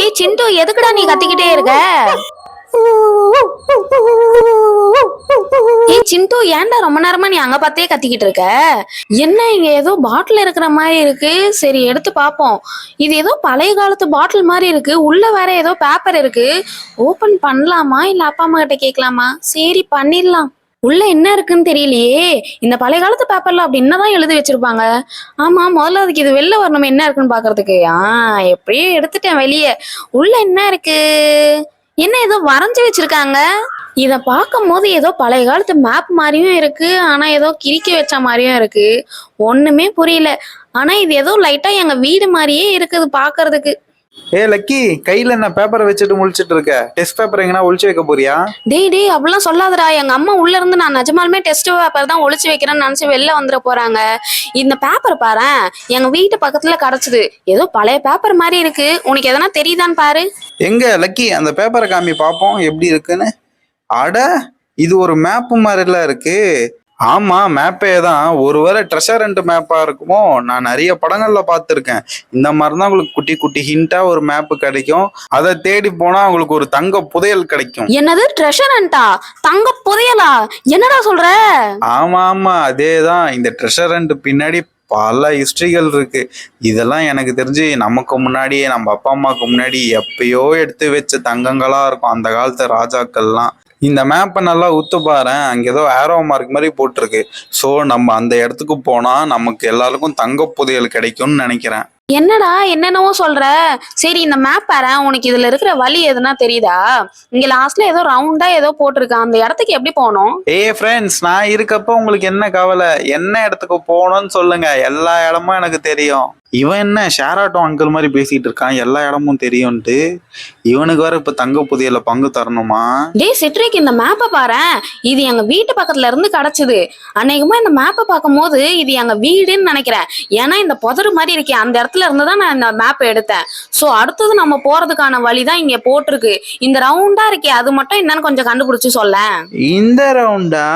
ஏய் சிண்டு, எதுக்குடா நீ கத்திக்கிட்டே இருக்க? ஏய் சிண்டு, ஏன்டா ரொம்ப நேரமா நீ அங்க பார்த்தே கத்திக்கிட்டு இருக்க? என்ன இங்க ஏதோ பாட்டில் இருக்கிற மாதிரி இருக்கு. சரி எடுத்து பாப்போம். இது ஏதோ பழைய காலத்து பாட்டில் மாதிரி இருக்கு. உள்ள வேற ஏதோ பேப்பர் இருக்கு. ஓபன் பண்ணலாமா இல்ல அப்பா அம்மா கிட்ட கேட்கலாமா? சரி பண்ணிடலாம். உள்ள என்ன இருக்குன்னு தெரியலையே. இந்த பழைய காலத்து பேப்பர்ல அப்படி என்னதான் எழுதி வச்சிருப்பாங்க? ஆமா, முதல்ல அதுக்கு இது வெளில வரணும் என்ன இருக்குன்னு பாக்குறதுக்கு. எப்படியே எடுத்துட்டேன் வெளியே. உள்ள என்ன இருக்கு? என்ன ஏதோ வரைஞ்சு வச்சிருக்காங்க. இத பார்க்கும் போது ஏதோ பழைய காலத்து மேப் மாதிரியும் இருக்கு. ஆனா ஏதோ கிறுக்கி வச்ச மாதிரியும் இருக்கு. ஒண்ணுமே புரியல. ஆனா இது ஏதோ லைட்டா எங்க வீடு மாதிரியே இருக்குது பாக்குறதுக்கு. ஏ லக்கி, கையில என்ன பேப்பரை வச்சுட்டு முழிச்சிட்டு இருக்க? டெஸ்ட் பேப்பர் எங்கன்னா ஒளிச்சு வைக்க போறியா? டேய் அப்படிலாம் சொல்லாதடா. எங்க அம்மா உள்ள இருந்து நான் நிஜமாலுமே டெஸ்ட் பேப்பர் தான் ஒளிச்சு வைக்கிறேன்னு நினைச்சு வெளில வந்துட போறாங்க. இந்த பேப்பர் பாரேன், எங்க வீட்டு பக்கத்துல கிடைச்சது. ஏதோ பழைய பேப்பர் மாதிரி இருக்கு. உனக்கு எதனா தெரியுதான்னு பாரு. எங்க லக்கி, அந்த பேப்பரை காமி பாப்போம் எப்படி இருக்குன்னு. அட, இது ஒரு மேப்பு மாதிரிலாம் இருக்கு. ஆமா, மேப்பே தான். ஒருவேளை ட்ரெஷர் ஹண்ட் மேப்பா இருக்குமோ? நான் நிறைய படங்கள்ல பார்த்துருக்கேன். இந்த மாதிரிதான் உங்களுக்கு குட்டி குட்டி ஹிண்டா ஒரு மேப்பு கிடைக்கும். அதை தேடி போனா உங்களுக்கு ஒரு தங்க புதையல் கிடைக்கும். என்னது ட்ரெஷர் ஹண்டா? தங்க புதையலா? என்னடா சொல்ற? ஆமா ஆமா, அதேதான். இந்த ட்ரெஷர் ஹண்ட் பின்னாடி பல ஹிஸ்டரிகள் இருக்கு. இதெல்லாம் எனக்கு தெரிஞ்சு நமக்கு முன்னாடியே, நம்ம அப்பா அம்மாவுக்கு முன்னாடி எப்பயோ எடுத்து வச்ச தங்கங்களா இருக்கும், அந்த காலத்து ராஜாக்கள்லாம். இந்த மேப்பை நல்லா உத்து பாரேன், அங்க ஏதோ ஆரோ மார்க் மாதிரி போட்டிருக்கு. ஸோ நம்ம அந்த இடத்துக்கு போனா நமக்கு எல்லாருக்கும் தங்க புதையல் கிடைக்கும்னு நினைக்கிறேன். என்னடா என்னென்னவோ சொல்ற? சரி இந்த மேப் பாரு, உனக்கு இதுல இருக்கிற வழி எதுனா தெரியுதா? இங்க லாஸ்ட்ல ஏதோ ரவுண்டா ஏதோ போட்டிருக்கான். அந்த இடத்துக்கு எப்படி போகணும்? ஃப்ரெண்ட்ஸ், நான் இருக்கப்போ உங்களுக்கு என்ன கவலை? என்ன இடத்துக்கு போகணும்னு சொல்லுங்க, எல்லா இடமும் எனக்கு தெரியும். இவன் என்ன ஷேராட்டோ அங்கிள் மாதிரி பேசிட்டு இருக்கான், எல்லா இடமும் தெரியும்ட்டு. இவனுக்கு வேற இப்ப தங்க புதையல பங்கு தரணுமா? டேய் சிட்ரிக், இந்த மேப்பை பாரு. இது எங்க வீட்டு பக்கத்துல இருந்து கிடைச்சது. அநேகமா இந்த மேப்பை பார்க்கும் போது இது எங்க வீடுன்னு நினைக்கிறேன். ஏன்னா இந்த புதரு மாதிரி இருக்கே, அந்த இடத்துல இருந்து தான் நான் இந்த மேப்பை எடுத்தேன். சோ அடுத்தது நம்ம போறதுக்கான வழிதான் இங்க போட்டிருக்கு. இந்த ரவுண்டா இருக்கே, அது மட்டும் என்னன்னு கொஞ்சம் கண்டுபிடிச்சு சொல்ல. இந்த ரவுண்டா?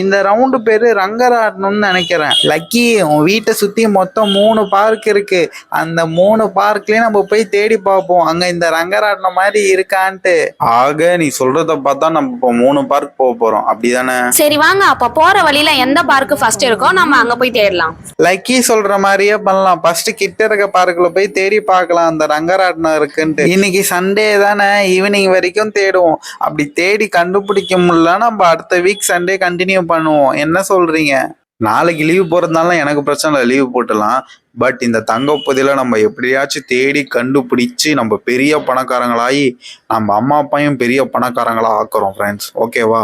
இந்த ரவுண்டு பேரு ரங்கராட்டணும்னு நினைக்கிறேன். லக்கி, உன் வீட்டை சுத்தி மொத்தம் 3 பார்க் இருக்கு. அந்த 3 பார்க்லயும் நம்ம போய் தேடி பார்ப்போம், அங்க இந்த ரங்கராட்டனம் மாதிரி இருக்கான்ட்டு. ஆக நீ சொல்றத பார்த்தா நம்ம இப்போ 3 பார்க் போக போறோம், அப்படிதானே? சரி வாங்க, அப்ப போற வழியில எந்த பார்க் ஃபர்ஸ்ட் இருக்கோ நம்ம அங்க போய் தேடலாம். லக்கி சொல்ற மாதிரியே பண்ணலாம். ஃபர்ஸ்ட் கிட்ட இருக்க பார்க்ல போய் தேடி பார்க்கலாம் அந்த ரங்கராட்டனம் இருக்குன்ட்டு. இன்னைக்கு சண்டே தானே, ஈவினிங் வரைக்கும் தேடுவோம். அப்படி தேடி கண்டுபிடிக்க முடியல நம்ம அடுத்த வீக் சண்டே கண்டினியூ பண்ணுவோம். என்ன சொல்றீங்க? நாளைக்கு லீவு போறதுனால எனக்கு பிரச்சனை இல்லை, லீவு போட்டுலாம். பட் இந்த தங்க புதையலை நம்ம எப்படியாச்சும் தேடி கண்டுபிடிச்சு நம்ம பெரிய பணக்காரங்களாகி நம்ம அம்மா அப்பாயும் பெரிய பணக்காரங்களா ஆக்குறோம் ஃப்ரெண்ட்ஸ். ஓகேவா?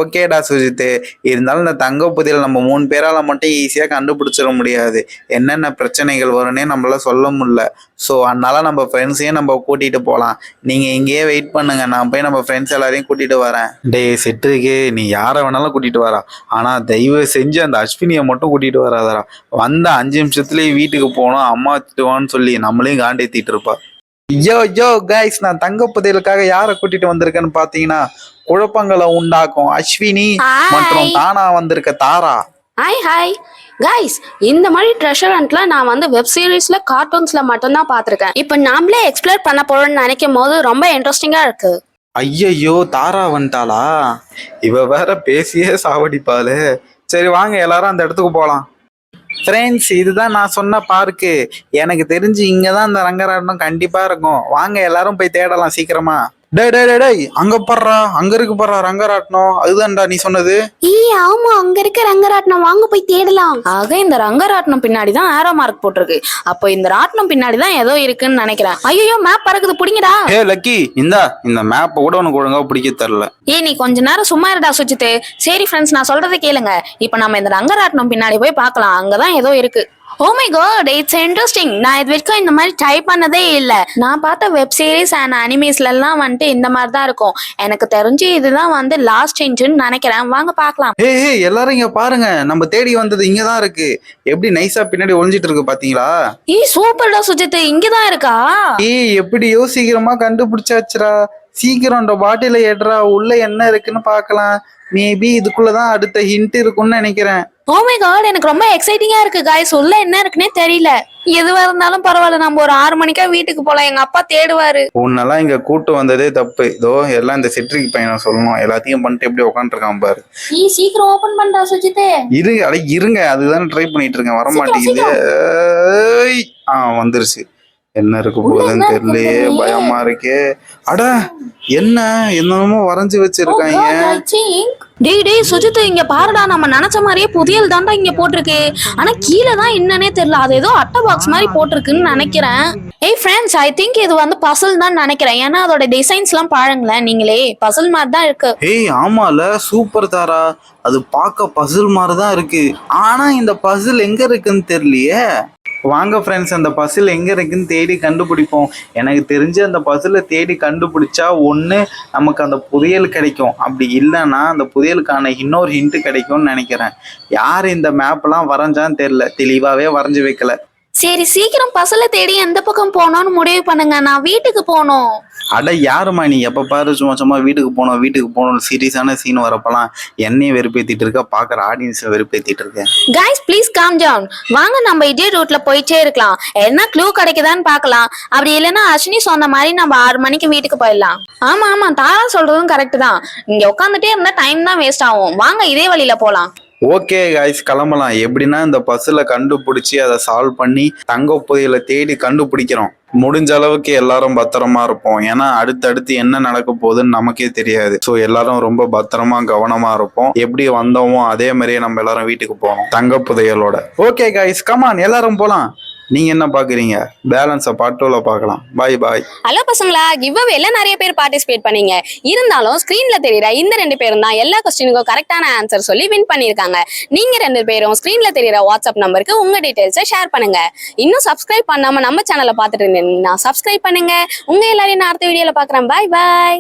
ஓகேடா சுஜித். இருந்தாலும் இந்த தங்க புதையலை நம்ம 3 பேரால மட்டும் ஈஸியாக கண்டுபிடிச்சிட முடியாது. என்னென்ன பிரச்சனைகள் வரும்னே நம்மளால சொல்ல முடியல. ஸோ அதனால நம்ம ஃப்ரெண்ட்ஸையும் நம்ம கூட்டிகிட்டு போகலாம். நீங்கள் இங்கேயே வெயிட் பண்ணுங்க, நான் போய் நம்ம ஃப்ரெண்ட்ஸ் எல்லாரையும் கூட்டிகிட்டு வரேன். டே செட்டுக்கு, நீ யாரை வேணாலும் கூட்டிகிட்டு வரா, ஆனால் தயவு செஞ்சு அந்த அஸ்வினியை மட்டும் கூட்டிகிட்டு வராதரா. வந்த 5 நிமிஷத்துல வீட்டுக்கு போனோம், அம்மா திட்டுவான்னு சொல்லி நம்மளையும் காண்டேத்திட்டு இருப்பா. யோ கைஸ், நான் தங்க புதையலுக்காக யாரை கூட்டிட்டு வந்திருக்கேன்னு பாத்தீங்கன்னா, குழப்பங்களை உண்டாக்கும் அஸ்வினி மற்றும் தானா வந்திருக்க தாரா. ஹாய் கைஸ், இந்த மாதிரி ட்ரெஷர் ஹண்ட்ல நான் வந்து வெப் சீரிஸ்ல கார்ட்டூன்ஸ்ல மட்டும்தான் பார்த்திருக்கேன். இப்போ நாமளே எக்ஸ்ப்ளோர் பண்ண போறோம்னு நினைக்கும் போது ரொம்ப இன்ட்ரெஸ்டிங்கா இருக்கு. ஐயோ, தாரா வந்துட்டாளா? இவ வேற பேசியே சாவடிப்பாளு. சரி வாங்க எல்லாரும் அந்த இடத்துக்கு போலாம். ஃப்ரெண்ட்ஸ், இதுதான் நான் சொன்ன பார்க்கு. எனக்கு தெரிஞ்சு இங்கதான் இந்த ரங்கராட்டனம் கண்டிப்பா இருக்கும். வாங்க எல்லாரும் போய் தேடலாம் சீக்கிரமா. டேய், அங்க பாடுறா, அங்க இருக்கு பாடுறா ரங்கராட்டனம். அதுதான்டா நீ சொன்னது. ஆமா, அங்க இருக்க ரங்கராட்டனம், வாங்க போய் தேடலாம். ஆக இந்த ரங்கராட்டனம் பின்னாடிதான் ஆரோ மார்க் போட்டிருக்கு. அப்போ இந்த ராட்டனம் பின்னாடிதான் ஏதோ இருக்குன்னு நினைக்கிறேன். ஐயோ, மேப் பறக்குது, புடிங்கடா. லக்கி, இந்த மேப்பை கூட உனக்கு ஒழுங்கா பிடிக்க தெரியல. நீ கொஞ்ச நேரம் சும்மா இருடா சுஜித். சரி ஃப்ரெண்ட்ஸ், நான் சொல்றதை கேளுங்க. இப்ப நம்ம இந்த ரங்கராட்டனம் பின்னாடி போய் பார்க்கலாம், அங்கதான் ஏதோ இருக்கு. Oh my god, it's interesting. நான் இது வரைக்கும் இந்த மாதிரி ட்ரை பண்ணதே இல்லை. நான் பார்த்த வெப் சீரிஸ் அண்ட் அனிமேஸ்ல எல்லாம் வந்துட்டு இந்த மாதிரி தான் இருக்கும். எனக்கு தெரிஞ்சு இதுதான் வந்து லாஸ்ட் சேஞ்சுன்னு நினைக்கிறேன். வாங்க பார்க்கலாம். எல்லாரும் இங்க பாருங்க, நம்ம தேடி வந்தது இங்கதான் இருக்கு. எப்படி நைஸா பின்னாடி ஒளிஞ்சிட்டு இருக்கு பாத்தீங்களா? சூப்பர்டா சுஜித், இங்கதான் இருக்கா? எப்படி யோசிக்கிறோமா கண்டுபிடிச்சாச்சுரா. சீக்கிரம் அந்த பாட்டில ஏட்றா, உள்ள என்ன இருக்குன்னு பார்க்கலாம். மேபி இதுக்குள்ளதான் அடுத்த ஹிண்ட் இருக்கும்னு நினைக்கிறேன். ஓ மை காட், எனக்கு ரொம்ப எக்ஸைட்டிங்கா இருக்கு காய்ஸ். உள்ள என்ன இருக்குன்னே தெரியல. எதுவா இருந்தாலும் பரவாயில்ல, நம்ம ஒரு 6 மணிக்கா வீட்டுக்கு போலாம். எங்க அப்பா தேடுவாரு. உன்னெல்லாம் இங்க கூட்டு வந்ததே தப்பு. இதோ எல்லாம் இந்த சிட்ரிக் பையனை சொல்லணும். எல்லாத்தையும் பண்ணிட்டு எப்படி உட்காந்துருக்கான் பாரு. நீ சீக்கிரம் ஓபன் பண்றா சுஜித். இருங்க அதுதான் ட்ரை பண்ணிட்டு இருக்கேன். வர மாட்டேங்குது. வந்துருச்சு. என்ன இருக்கு போகுதுன்னு தெரியலையே, பயமா இருக்கே. அட என்ன என்னமோ வரைஞ்சு வச்சிருக்காங்க. டேய் சுஜித், இங்க பாருடா, நம்ம நினைச்ச மாதிரியே புதியல் தாண்டா இங்க போட்டிருக்கு. ஆனா கீழே தான் என்னன்னே தெரியல. அது ஏதோ அட்டை பாக்ஸ் மாதிரி போட்டிருக்குன்னு நினைக்கிறேன். ஏய் ஃப்ரெண்ட்ஸ், ஐ திங்க் இது வந்து பசில் தான் நினைக்கிறேன். ஏன்னா அதோட டிசைன்ஸ் எல்லாம் பாருங்களேன் நீங்களே, பசில் மாதிரி தான் இருக்கு. ஏய் ஆமால, சூப்பர் தாரா. அது பார்க்க பசில் மாதிரி தான் இருக்கு. ஆனா இந்த பசில் எங்க இருக்குன்னு தெரியலையே. வாங்க ஃப்ரெண்ட்ஸ், அந்த பசில் எங்கே இருக்குன்னு தேடி கண்டுபிடிப்போம். எனக்கு தெரிஞ்சு அந்த பசிலை தேடி கண்டுபிடிச்சா ஒன்று நமக்கு அந்த புதையல் கிடைக்கும், அப்படி இல்லைன்னா அந்த புதையலுக்கான இன்னொரு ஹிண்ட்டு கிடைக்கும்னு நினைக்கிறேன். யார் இந்த மேப்லாம் வரைஞ்சான்னு தெரியல, தெளிவாகவே வரைஞ்சி வைக்கல. சரி சீக்கிரம் பசிலை தேடி எந்த பக்கம் போகணும்னு முடிவு பண்ணுங்க. நான் வீட்டுக்கு போகணும். அட யாருமா நீ, எப்போ பாரு சும்மா வீட்டுக்கு போகணும் சீரியஸான சீன் வரப்பெல்லாம் என்னையும் வெறுப்பேற்றிட்டு இருக்க, பார்க்குற ஆடியன்ஸை வெறுப்பேற்றிட்டு இருக்கேன். Guys please calm down. வாங்க நம்ம இதே ரூட்ல போயிட்டே இருக்கலாம். என்ன க்ளூ கிடைக்குதான்னு பார்க்கலாம். அப்படி இல்லைன்னா அஸ்வினி சொன்ன மாதிரி நம்ம 6 மணிக்கு வீட்டுக்கு போயிடலாம். ஆமா தாரா சொல்றதும் கரெக்ட் தான். இங்க உட்காந்துட்டே இருந்தா டைம் தான் வேஸ்ட் ஆகும். வாங்க இதே வழியில போலாம். ஓகே காய்ஸ், கிளம்பலாம். எப்படின்னா இந்த பஸ்ஸில் கண்டுபிடிச்சி அதை சால்வ் பண்ணி தங்க புதையலை தேடி கண்டுபிடிக்கிறோம். முடிஞ்ச அளவுக்கு எல்லாரும் பத்திரமா இருப்போம். ஏன்னா அடுத்தடுத்து என்ன நடக்க போகுதுன்னு நமக்கே தெரியாது. ஸோ எல்லாரும் ரொம்ப பத்திரமா கவனமா இருப்போம். எப்படி வந்தோமோ அதே மாதிரியே நம்ம எல்லாரும் வீட்டுக்கு போகணும் தங்க புதையலோட. ஓகே காய்ஸ், கமான் எல்லாரும் போலாம். நீங்க என்ன பாக்குறீங்க? பேலன்ஸை பார்ட் 2ல பார்க்கலாம். பாய் பாய். ஹலோ பசங்களா, கிவ்அவேல நிறைய பேர் பார்ட்டிசிபேட் பண்ணீங்க. இருந்தாலும் ஸ்கிரீன்ல தெரியற இந்த 2 பேரும் தான் எல்லா கொஸ்டினுக்கும் கரெக்டான ஆன்சர் சொல்லி வின் பண்ணிருக்காங்க. நீங்க 2 பேரும் ஸ்கிரீன்ல தெரியற வாட்ஸ்அப் நம்பருக்கு உங்க டீடைல்ஸை ஷேர் பண்ணுங்க. இன்னும் சப்ஸ்கிரைப் பண்ணாம நம்ம சேனலை பார்த்துட்டு இருந்தீங்கன்னா சப்ஸ்கிரைப் பண்ணுங்க. உங்க எல்லாரையும் நான் அடுத்த வீடியோல பாக்குறேன். பாய் பாய்.